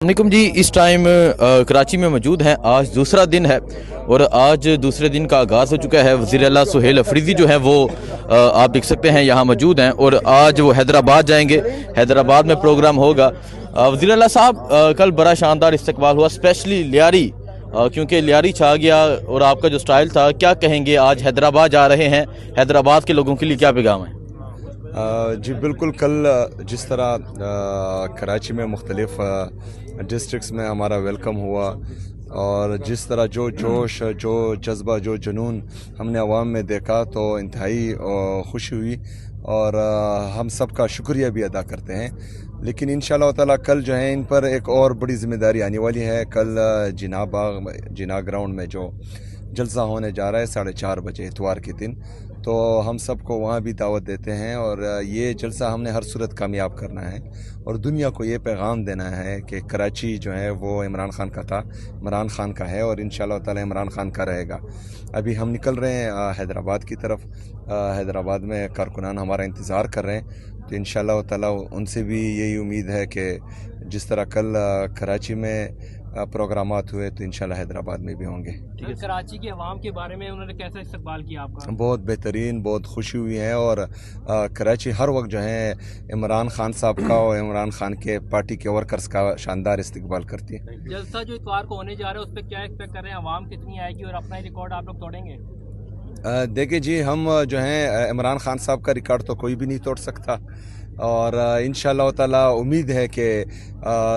वालेकुम जी, इस टाइम कराची में मौजूद हैं। आज दूसरा दिन है और आज दूसरे दिन का आगाज़ हो चुका है। वज़ीर आला सुहेल अफरीदी जो है वो आप देख सकते हैं यहाँ मौजूद हैं और आज वो हैदराबाद जाएंगे। हैदराबाद में प्रोग्राम होगा। वज़ीर आला साहब, कल बड़ा शानदार इस्तकबाल हुआ, स्पेशली लियारी, क्योंकि लियारी छा गया और आपका जो स्टाइल था, क्या कहेंगे? आज हैदराबाद जा रहे हैं, हैदराबाद के लोगों के लिए क्या पैगाम है? जी बिल्कुल, कल जिस तरह कराची में मुख्तलिफ डिस्ट्रिक्ट्स में हमारा वेलकम हुआ और जिस तरह जो जोश, जो जज्बा, जो जुनून हमने अवाम में देखा तो इंतहाई खुशी हुई और हम सब का शुक्रिया भी अदा करते हैं। लेकिन इंशाअल्लाह ताला कल जो है इन पर एक और बड़ी ज़िम्मेदारी आने वाली है। कल जिना ग्राउंड में जो जलसा होने जा रहा है 4:30 बजे इतवार के दिन, तो हम सबको वहाँ भी दावत देते हैं और ये जलसा हमने हर सूरत कामयाब करना है और दुनिया को ये पैगाम देना है कि कराची जो है वो इमरान खान का था, इमरान खान का है और इंशाअल्लाह ताला इमरान खान का रहेगा। अभी हम निकल रहे हैं हैदराबाद की तरफ। हैदराबाद में कारकुनान हमारा इंतज़ार कर रहे हैं, तो इंशाअल्लाह ताला उनसे भी यही उम्मीद है कि जिस तरह कल कराची में प्रोग्रामात हुए तो इंशाल्लाह हैदराबाद में भी होंगे। कराची के अवाम के बारे में उन्होंने कैसा इस्तकबाल किया आपका? बहुत बेहतरीन, बहुत खुशी हुई है और कराची हर वक्त जो है इमरान खान साहब का और इमरान खान के पार्टी के वर्कर्स का शानदार इस्तकबाल करती है। जलसा जो इतवार को होने जा रहा है उस पर क्या एक्सपेक्ट कर रहे हैं? अवाम कितनी आएगी और अपना रिकॉर्ड आप लोग तोड़ेंगे? देखिए जी, हम जो हैं इमरान खान साहब का रिकॉर्ड तो कोई भी नहीं तोड़ सकता और इंशाअल्लाह ताला उम्मीद है कि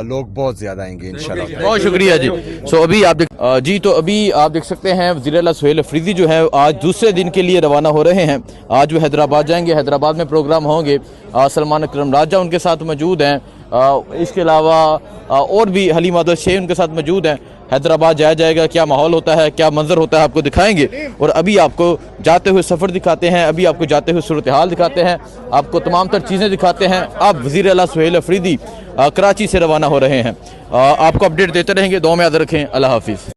लोग बहुत ज़्यादा आएंगे इंशाअल्लाह। बहुत शुक्रिया जी। अभी आप अभी आप देख सकते हैं वज़ीर आला सुहेल अफरीदी जो है आज दूसरे दिन के लिए रवाना हो रहे हैं। आज वो हैदराबाद जाएंगे, हैदराबाद में प्रोग्राम होंगे। सलमान अकरम राजा उनके साथ मौजूद हैं। इसके अलावा और भी हलीमा शेख उनके साथ मौजूद हैं। हैदराबाद जाया जाएगा, क्या माहौल होता है, क्या मंजर होता है, आपको दिखाएंगे और अभी आपको जाते हुए सफ़र दिखाते हैं, अभी आपको जाते हुए सूरत हाल दिखाते हैं, आपको तमाम तर चीज़ें दिखाते हैं। अब वज़ीर आला सुहेल अफरीदी कराची से रवाना हो रहे हैं। आपको अपडेट देते रहेंगे। दुआ में याद रखें। अल्लाह हाफिज़।